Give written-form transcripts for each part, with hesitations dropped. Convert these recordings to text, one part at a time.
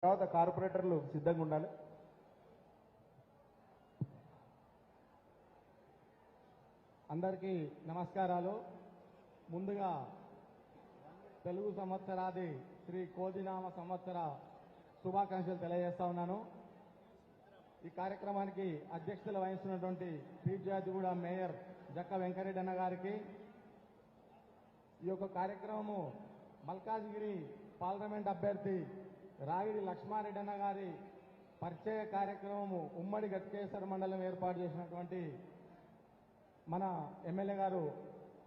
తర్వాత కార్పొరేటర్లు సిద్ధంగా ఉండాలి. అందరికీ నమస్కారాలు. ముందుగా తెలుగు సంవత్సరాది శ్రీ కోదినామ సంవత్సర శుభాకాంక్షలు తెలియజేస్తా ఉన్నాను. ఈ కార్యక్రమానికి అధ్యక్షతలు వహిస్తున్నటువంటి పీర్జాదిగూడ మేయర్ జక్క వెంకరెడ్డి అన్న గారికి, ఈ యొక్క కార్యక్రమము మల్కాజ్గిరి పార్లమెంట్ అభ్యర్థి రాగిడి లక్ష్మారెడ్డి అన్న గారి పరిచయ కార్యక్రమము ఉమ్మడి గట్కేశ్వర మండలం ఏర్పాటు చేసినటువంటి మన ఎమ్మెల్యే గారు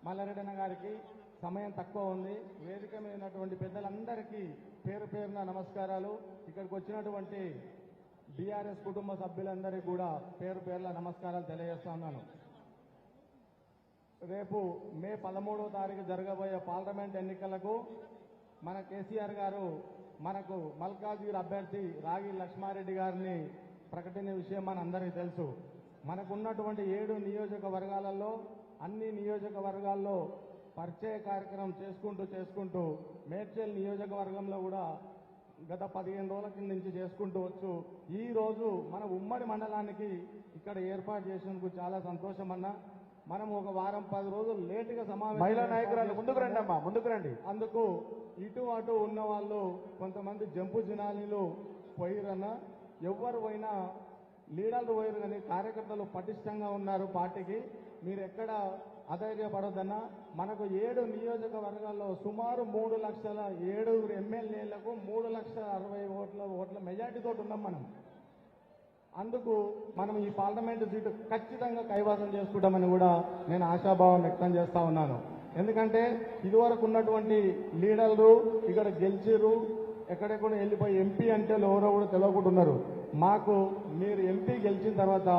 మల్లారెడ్డి అన్న గారికి సమయం తక్కువ ఉంది. వేదిక మీద ఉన్నటువంటి పెద్దలందరికీ పేరు పేరున నమస్కారాలు. ఇక్కడికి వచ్చినటువంటి BRS కుటుంబ సభ్యులందరికీ కూడా పేరు పేర్ల నమస్కారాలు తెలియజేస్తా ఉన్నాను. రేపు మే 13వ తారీఖు జరగబోయే పార్లమెంట్ ఎన్నికలకు మన KTR గారు మనకు మల్కాజ్గిరి అభ్యర్థి రాగిడి లక్ష్మారెడ్డి గారిని ప్రకటించిన విషయం మన అందరికీ తెలుసు. మనకున్నటువంటి 7 నియోజకవర్గాలలో అన్ని నియోజకవర్గాల్లో పరిచయ కార్యక్రమం చేసుకుంటూ మేడ్చల్ నియోజకవర్గంలో కూడా గత 15 రోజుల కింద నుంచి చేసుకుంటూ వచ్చు. ఈ రోజు మన ఉమ్మడి మండలానికి ఇక్కడ ఏర్పాటు చేసినందుకు చాలా సంతోషం అన్న. మనం ఒక వారం 10 రోజులు లేటుగా సమావేశం మహిళా నాయకురాలు ముందుకు రండి అమ్మా, ముందుకు రండి. అందుకు ఇటు అటు ఉన్న వాళ్ళు కొంతమంది జంపు జినాలీలు పోయిరన్న. ఎవరు పోయినా లీడర్లు పోయిరు కానీ కార్యకర్తలు పటిష్టంగా ఉన్నారు పార్టీకి. మీరు ఎక్కడ అధైర్యపడొద్దన్నా. మనకు 7 నియోజకవర్గాల్లో సుమారు 3,07,000 ఎమ్మెల్యేలకు 3,60,000 ఓట్ల మెజార్టీతో ఉన్నాం మనం. అందుకు మనం ఈ పార్లమెంటు సీటు ఖచ్చితంగా కైవసం చేసుకుంటామని కూడా నేను ఆశాభావం వ్యక్తం చేస్తా ఉన్నాను. ఎందుకంటే ఇదివరకు ఉన్నటువంటి లీడర్లు ఇక్కడ గెలిచిరు, ఎక్కడెక్కడ వెళ్ళిపోయి MP అంటే ఎవరో కూడా తెలియకుంటున్నారు. మాకు మీరు MP గెలిచిన తర్వాత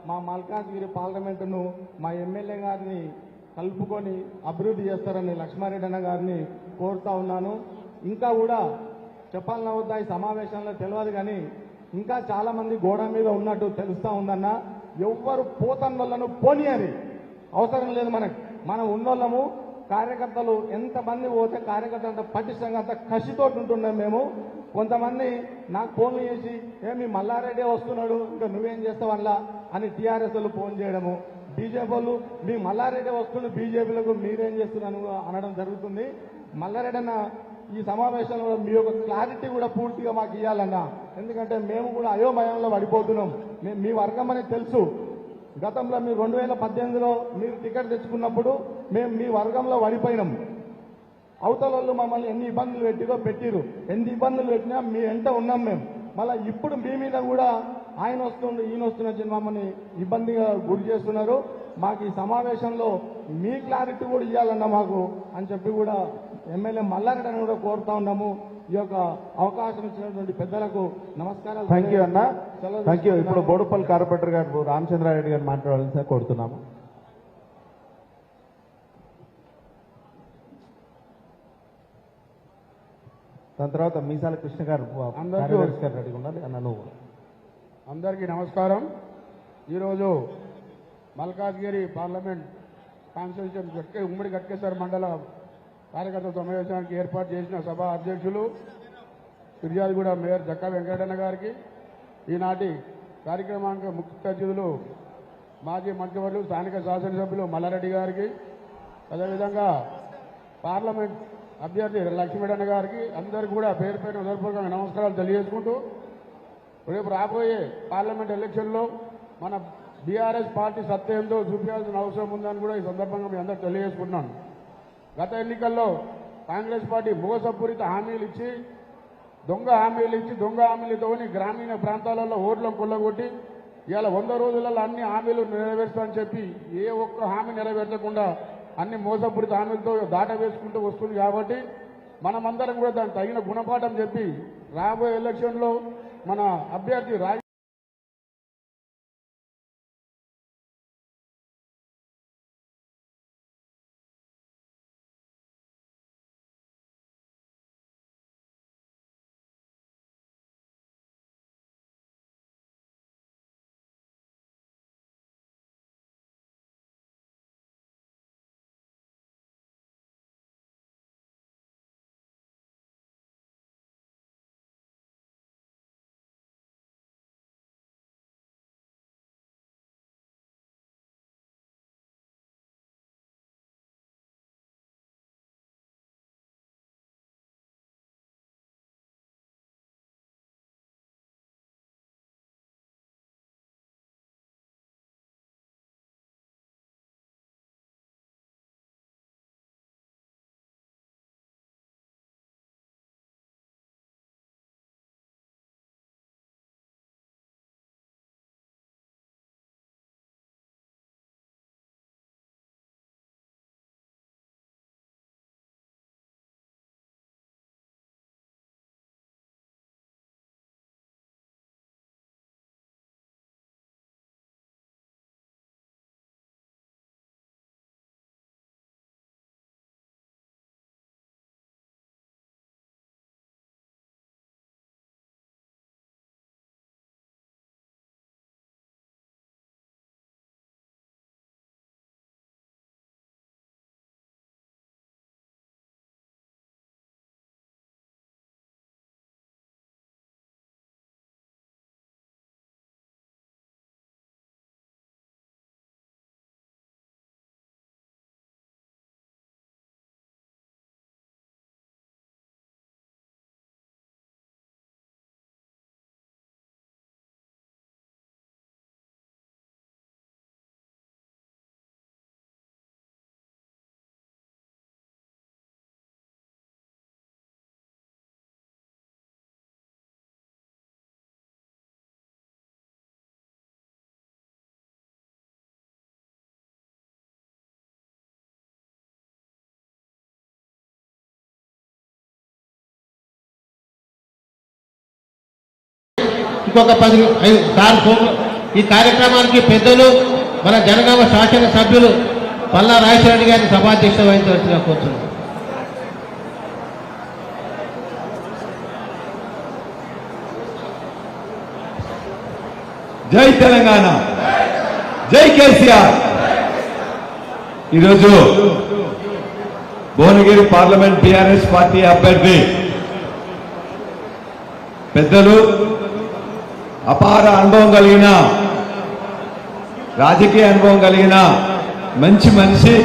మా మల్కాజ్గిరి పార్లమెంటును మా ఎమ్మెల్యే గారిని కలుపుకొని అభివృద్ధి చేస్తారని లక్ష్మారెడ్డి అన్న గారిని కోరుతా ఉన్నాను. ఇంకా కూడా చెప్పాలన్నా వద్దా ఈ సమావేశంలో తెలియదు కానీ ఇంకా చాలా మంది గోడ మీద ఉన్నట్టు తెలుస్తా ఉందన్న. ఎవ్వరు పోతన్నోళ్లను పోనీయని అవసరం లేదు. మనం ఉన్నోళ్ళము కార్యకర్తలు ఎంతమంది పోతే కార్యకర్తలు అంత పటిష్టంగా అంత కసితోటి ఉంటున్నాం మేము. కొంతమంది నాకు ఫోన్లు చేసి ఏమి మల్లారెడ్డి వస్తున్నాడు ఇంకా నువ్వేం చేస్తావల్లా అని TRSలు ఫోన్ చేయడము, BJP వాళ్ళు మీ మల్లారెడ్డి వస్తుండు BJPలకు మీరేం చేస్తున్నాను అనడం జరుగుతుంది. మల్లారెడ్డి అన్న ఈ సమావేశంలో మీ యొక్క క్లారిటీ కూడా పూర్తిగా మాకు ఇవ్వాలన్నా. ఎందుకంటే మేము కూడా అయోమయంలో పడిపోతున్నాం. మీ వర్గం అని తెలుసు. గతంలో మీరు 2018లో మీరు టికెట్ తెచ్చుకున్నప్పుడు మేము మీ వర్గంలో పడిపోయినాం. అవతల వాళ్ళు మమ్మల్ని ఎన్ని ఇబ్బందులు పెట్టిరు. ఎన్ని ఇబ్బందులు పెట్టినా మీ వెంట ఉన్నాం మేము. మళ్ళీ ఇప్పుడు మీ మీద కూడా ఆయన వస్తుండు ఈయన వస్తున్న మమ్మల్ని ఇబ్బందిగా గురి చేస్తున్నారు. మాకు ఈ సమావేశంలో మీ క్లారిటీ కూడా ఇవ్వాలన్నా మాకు అని చెప్పి కూడా ఎమ్మెల్యే మల్లారెడ్డిని కూడా కోరుతా ఉన్నాము. ఈ యొక్క అవకాశం ఇచ్చినటువంటి పెద్దలకు నమస్కారాలు. థ్యాంక్ యూ అన్న, థ్యాంక్ యూ. ఇప్పుడు బోడుపల్లి కార్పొరేటర్ గారు రామచంద్రారెడ్డి గారు మాట్లాడాలని కోరుతున్నాము. దాని తర్వాత మీసాల కృష్ణ గారు రెడీగా ఉండాలి అన్న. నువ్వు అందరికీ నమస్కారం. ఈరోజు మల్కాజ్గిరి పార్లమెంట్ కాన్స్టిట్యూషన్ ఉమ్మడి గట్కేశ్వర మండల కార్యకర్తల సమావేశానికి ఏర్పాటు చేసిన సభ అధ్యక్షులు ఫిర్యాదుగూడ మేయర్ జక్క వెంకటన్న గారికి, ఈనాటి కార్యక్రమానికి ముఖ్య అతిథులు మాజీ మంత్రివర్యులు స్థానిక శాసనసభ్యులు మల్లారెడ్డి గారికి, అదేవిధంగా పార్లమెంట్ అభ్యర్థి లక్ష్మీరెడ్డి గారికి అందరికీ కూడా పేరు పేరు హృదయపూర్వకంగా నమస్కారాలు తెలియజేసుకుంటూ, రేపు రాబోయే పార్లమెంట్ ఎలక్షన్లో మన BRS పార్టీ సత్తా ఏందో చూపించాల్సిన అవసరం ఉందని కూడా ఈ సందర్భంగా మీ అందరూ తెలియజేసుకుంటున్నాను. గత ఎన్నికల్లో కాంగ్రెస్ పార్టీ మోసపూరిత హామీలు ఇచ్చి దొంగ హామీలతో గ్రామీణ ప్రాంతాలలో ఓట్లను కొల్లగొట్టి ఇవాళ 100 రోజులలో అన్ని హామీలు నెరవేర్చాలని చెప్పి ఏ ఒక్క హామీ నెరవేర్చకుండా అన్ని మోసపూరిత హామీలతో దాట వేసుకుంటూ వస్తుంది. కాబట్టి మనమందరం కూడా దానికి తగిన గుణపాఠం చెప్పి రాబోయే ఎలక్షన్లో మన అభ్యర్థి ఇంకొక 10 సార్ ఈ కార్యక్రమానికి పెద్దలు మన జనగామ శాసన సభ్యులు పల్లా రాజశేఖర గారిని సభాధ్యక్షత వహించవలసిగా కోరుతున్నాం. జై తెలంగాణ, జై కేసీఆర్. ఈరోజు భువనగిరి పార్లమెంట్ BRS పార్టీ అభ్యర్థి పెద్దలు అపార అనుభవం కలిగిన, రాజకీయ అనుభవం కలిగిన మంచి మనిషి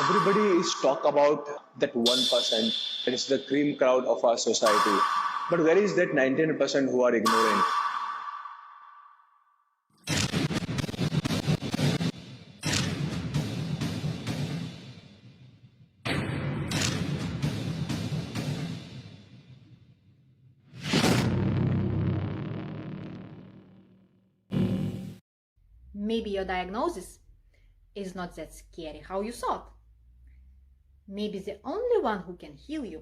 Everybody is talk about that 1% that is the cream crowd of our society. But where is that 99% who are ignorant? Maybe your diagnosis is not that scary how you thought. Maybe the only one who can heal you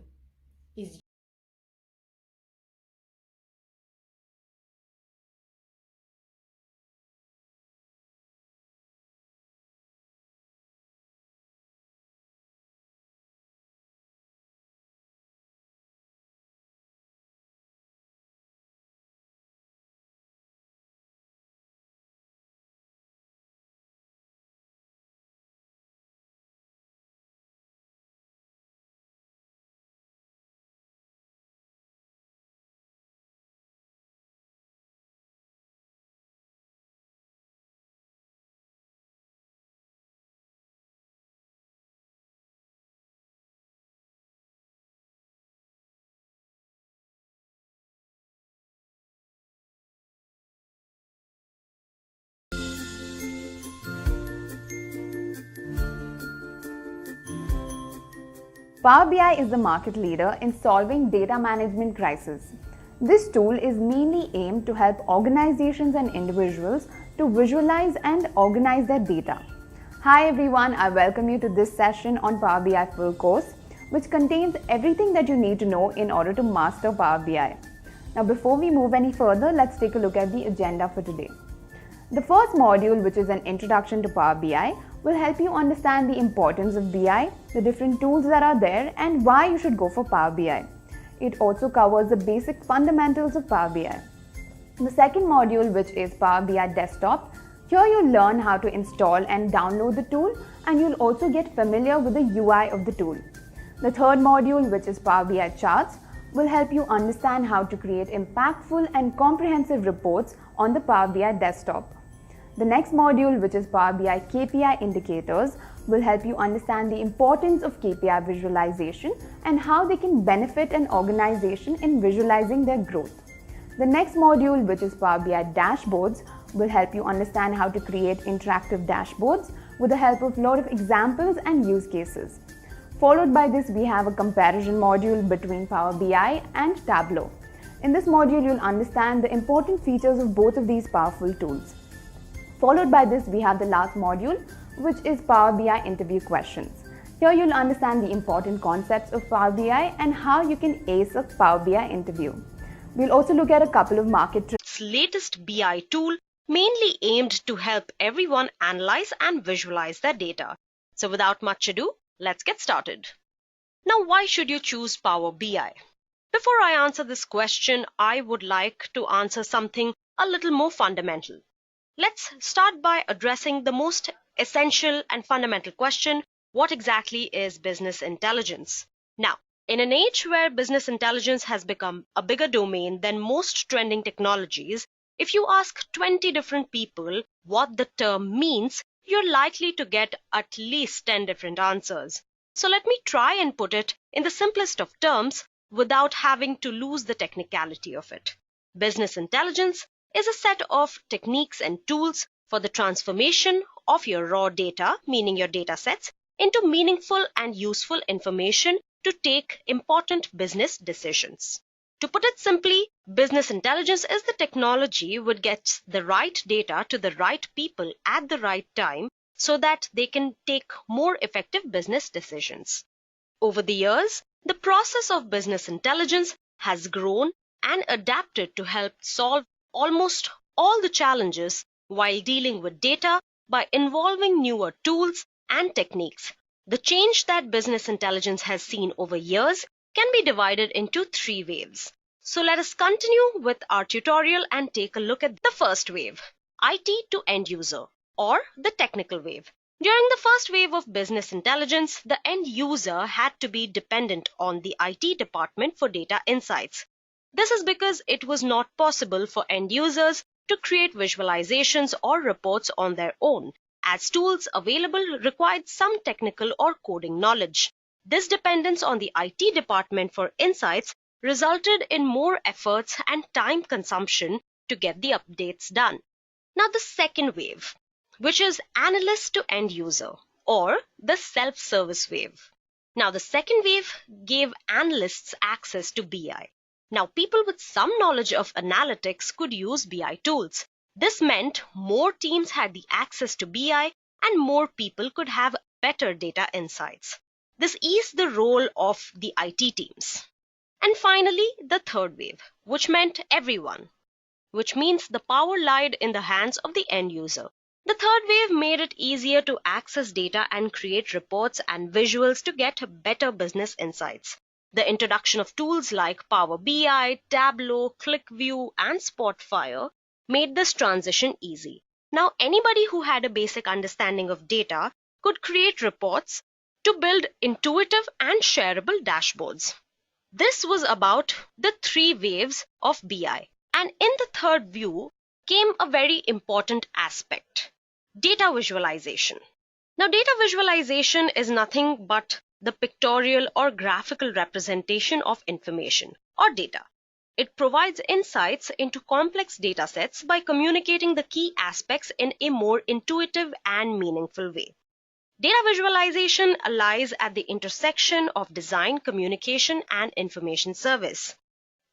is you. Power BI is the market leader in solving data management crises. This tool is mainly aimed to help organizations and individuals to visualize and organize their data. Hi everyone, I welcome you to this session on Power BI full course, which contains everything that you need to know in order to master Power BI. Now before we move any further, let's take a look at the agenda for today. The first module, which is an introduction to Power BI, will help you understand the importance of BI, the different tools that are there, and why you should go for Power BI. It also covers the basic fundamentals of Power BI. The second module, which is Power BI Desktop, here you'll learn how to install and download the tool, and you'll also get familiar with the UI of the tool. The third module, which is Power BI Charts, will help you understand how to create impactful and comprehensive reports on the Power BI Desktop. The next module, which is Power BI KPI Indicators, will help you understand the importance of KPI visualization and how they can benefit an organization in visualizing their growth. The next module, which is Power BI Dashboards, will help you understand how to create interactive dashboards with the help of a lot of examples and use cases. Followed by this, we have a comparison module between Power BI and Tableau. In this module, you'll understand the important features of both of these powerful tools. Followed by this, we have the last module, which is Power BI Interview Questions. Here you'll understand the important concepts of Power BI and how you can ace a Power BI interview. We'll also look at a couple of market trends. Its latest BI tool mainly aimed to help everyone analyze and visualize their data. So without much ado, let's get started. Now, why should you choose Power BI? Before I answer this question, I would like to answer something a little more fundamental. Let's start by addressing the most essential and fundamental question: what exactly is business intelligence? Now, in an age where business intelligence has become a bigger domain than most trending technologies, if you ask 20 different people what the term means, you're likely to get at least 10 different answers. So let me try and put it in the simplest of terms without having to lose the technicality of it. Business intelligence is a set of techniques and tools for the transformation of your raw data, meaning your data sets, into meaningful and useful information to take important business decisions. To put it simply, business intelligence is the technology which gets the right data to the right people at the right time so that they can take more effective business decisions. Over the years, the process of business intelligence has grown and adapted to help solve almost all the challenges while dealing with data by involving newer tools and techniques. The change that business intelligence has seen over years can be divided into 3 waves. So let us continue with our tutorial and take a look at the first wave, IT to end user, or the technical wave. During the first wave of business intelligence, the end user had to be dependent on the IT department for data insights. This is because it was not possible for end users to create visualizations or reports on their own. as tools available required some technical or coding knowledge. This dependence on the IT department for insights resulted in more efforts and time consumption to get the updates done. Now the second wave, which is analyst to end user, or the self-service wave. Now the second wave gave analysts access to BI. Now people with some knowledge of analytics could use BI tools. This meant more teams had the access to BI and more people could have better data insights. This eased the role of the IT teams. And finally, the third wave, which meant everyone, which means the power lied in the hands of the end user. The third wave made it easier to access data and create reports and visuals to get better business insights. The introduction of tools like Power BI, Tableau, ClickView, and Spotfire made this transition easy. Now, anybody who had a basic understanding of data could create reports to build intuitive and shareable dashboards. This was about the three waves of BI. And in the third view came a very important aspect, data visualization. Now, data visualization is nothing but the pictorial or graphical representation of information or data. It provides insights into complex data sets by communicating the key aspects in a more intuitive and meaningful way. Data visualization lies at the intersection of design, communication, and information service.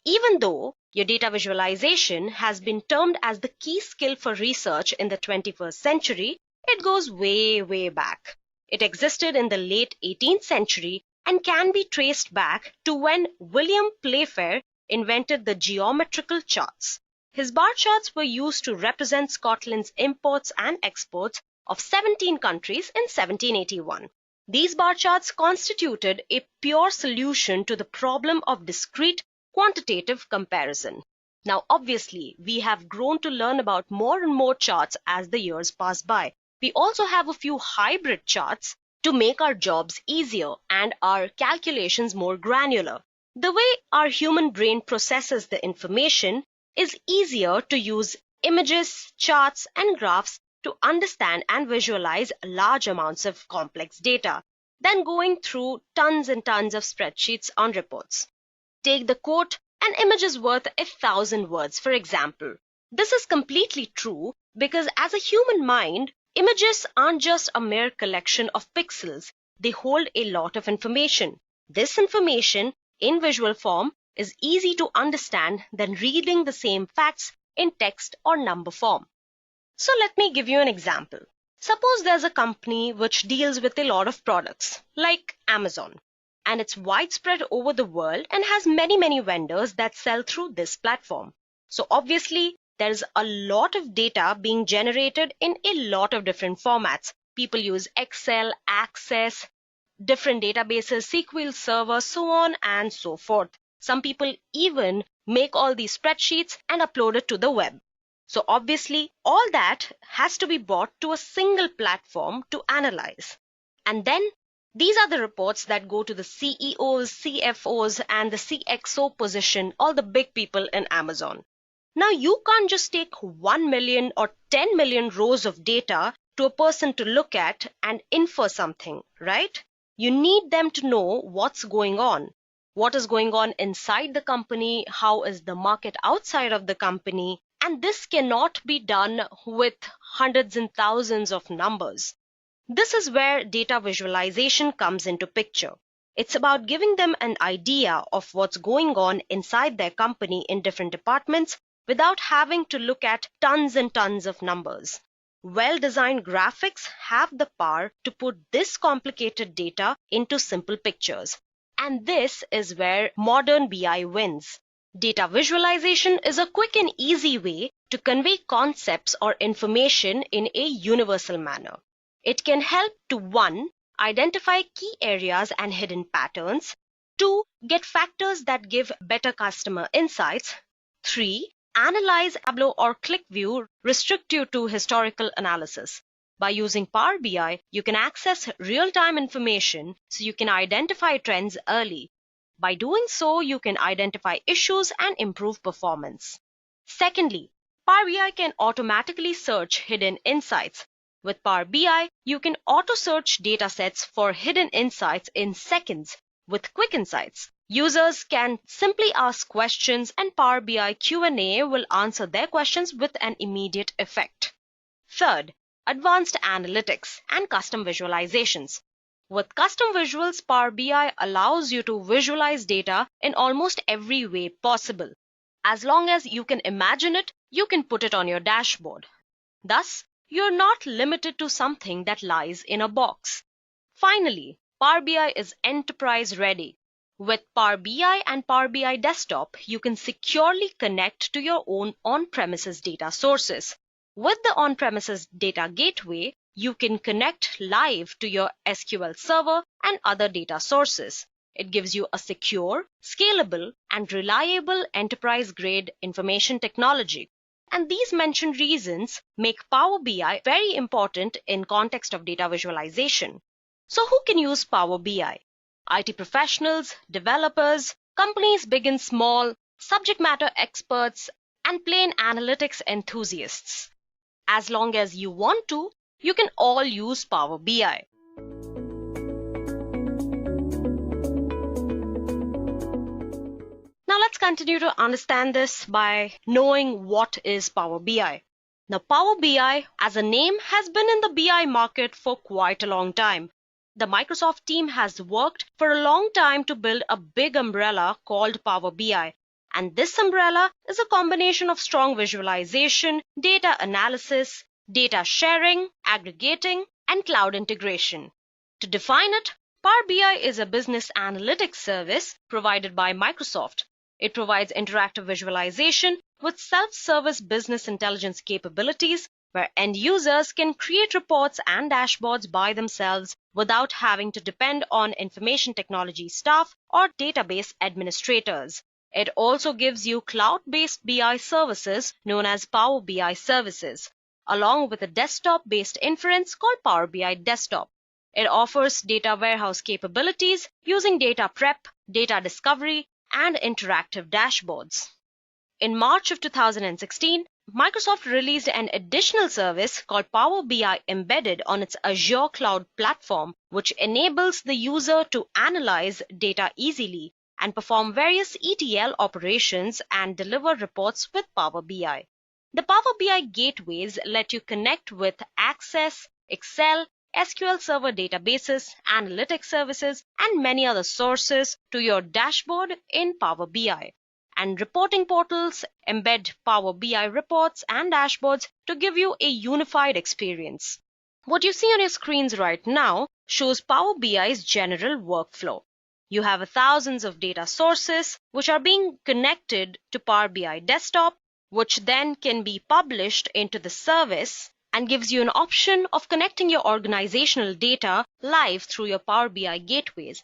Even though your data visualization has been termed as the key skill for research in the 21st century, it goes way, way back. It existed in the late 18th century and can be traced back to when William Playfair invented the geometrical charts. His bar charts were used to represent Scotland's imports and exports of 17 countries in 1781. These bar charts constituted a pure solution to the problem of discrete quantitative comparison. Now, obviously, we have grown to learn about more and more charts as the years pass by. We also have a few hybrid charts to make our jobs easier and our calculations more granular. The way our human brain processes the information is easier to use images, charts, and graphs to understand and visualize large amounts of complex data than going through tons and tons of spreadsheets on reports. Take the quote, "An image is worth 1,000 words," for example. This is completely true because as a human mind, images aren't just a mere collection of pixels. They hold a lot of information. This information in visual form is easy to understand than reading the same facts in text or number form. So let me give you an example. Suppose there's a company which deals with a lot of products, like Amazon, and it's widespread over the world and has many vendors that sell through this platform. So obviously, there's a lot of data being generated in a lot of different formats. People use Excel, Access, different databases, SQL Server, so on and so forth. Some people even make all these spreadsheets and upload it to the web. So obviously, all that has to be brought to a single platform to analyze. And then these are the reports that go to the CEOs, CFOs, and the CXO position, all the big people in Amazon. Now, you can't just take 1 million or 10 million rows of data to a person to look at and infer something, right? You need them to know what's going on. What is going on inside the company? How is the market outside of the company? And this cannot be done with hundreds and thousands of numbers. This is where data visualization comes into picture. It's about giving them an idea of what's going on inside their company in different departments without having to look at tons and tons of numbers. Well-designed graphics have the power to put this complicated data into simple pictures. And this is where modern BI wins. Data visualization is a quick and easy way to convey concepts or information in a universal manner. It can help to 1. Identify key areas and hidden patterns, 2. Get factors that give better customer insights, 3. Analyze Tableau or ClickView restrict you to historical analysis. By using Power BI, you can access real-time information so you can identify trends early. By doing so, you can identify issues and improve performance. Secondly, Power BI can automatically search hidden insights. With Power BI, you can auto-search datasets for hidden insights in seconds with quick insights. Users can simply ask questions and Power BI Q&A will answer their questions with an immediate effect. Third, advanced analytics and custom visualizations. With custom visuals, Power BI allows you to visualize data in almost every way possible. As long as you can imagine it, you can put it on your dashboard. Thus, you're not limited to something that lies in a box. Finally, Power BI is enterprise ready. With Power BI and Power BI Desktop, you can securely connect to your own on-premises data sources. With the on-premises data gateway, you can connect live to your SQL server and other data sources. It gives you a secure, scalable, and reliable enterprise-grade information technology. And these mentioned reasons make Power BI very important in context of data visualization. So who can use Power BI? IT professionals, developers, companies big and small, subject matter experts, and plain analytics enthusiasts. As long as you want to, you can all use Power BI. Now let's continue to understand this by knowing what is Power BI. Now Power BI as a name has been in the BI market for quite a long time. The Microsoft team has worked for a long time to build a big umbrella called Power BI. And this umbrella is a combination of strong visualization, data analysis, data sharing, aggregating, and cloud integration. To define it, Power BI is a business analytics service provided by Microsoft. It provides interactive visualization with self-service business intelligence capabilities where end users can create reports and dashboards by themselves without having to depend on information technology staff or database administrators. It also gives you cloud-based BI services known as Power BI services, along with a desktop-based inference called Power BI Desktop. It offers data warehouse capabilities using data prep, data discovery, and interactive dashboards. In March of 2016, Microsoft released an additional service called Power BI Embedded on its Azure cloud platform, which enables the user to analyze data easily and perform various ETL operations and deliver reports with Power BI. The Power BI gateways let you connect with Access, Excel, SQL Server databases, analytics services, and many other sources to your dashboard in Power BI. And reporting portals embed Power BI reports and dashboards to give you a unified experience. What you see on your screens right now shows Power BI's general workflow. You have thousands of data sources which are being connected to Power BI Desktop, which then can be published into the service and gives you an option of connecting your organizational data live through your Power BI gateways.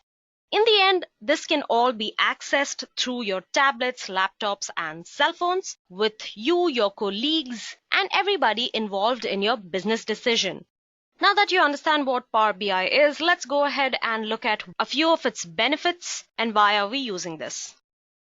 In the end, this can all be accessed through your tablets, laptops, and cell phones with you, your colleagues, and everybody involved in your business decision. Now that you understand what Power BI is, let's go ahead and look at a few of its benefits and why are we using this.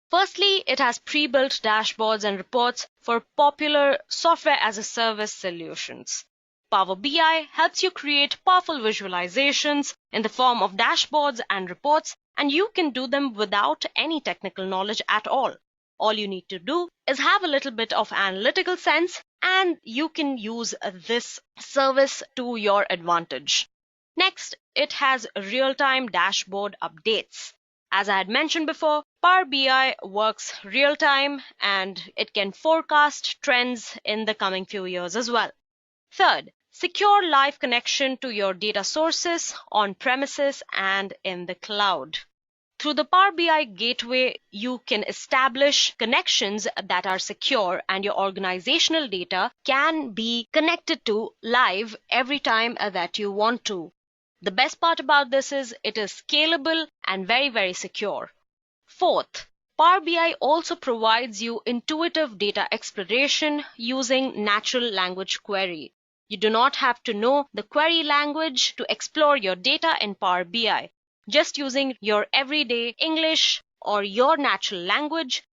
Firstly, it has pre-built dashboards and reports for popular software-as-a-service solutions. Power BI helps you create powerful visualizations in the form of dashboards and reports, and you can do them without any technical knowledge at all. All you need to do is have a little bit of analytical sense, and you can use this service to your advantage. Next, it has real-time dashboard updates. As I had mentioned before, Power BI works real-time and it can forecast trends in the coming few years as well. Third, secure live connection to your data sources on premises and in the cloud. Through the Power BI gateway, you can establish connections that are secure and your organizational data can be connected to live every time that you want to. The best part about this is it is scalable and very, very secure. Fourth, Power BI also provides you intuitive data exploration using natural language query. You do not have to know the query language to explore your data in Power BI. Just using your everyday English or your natural language,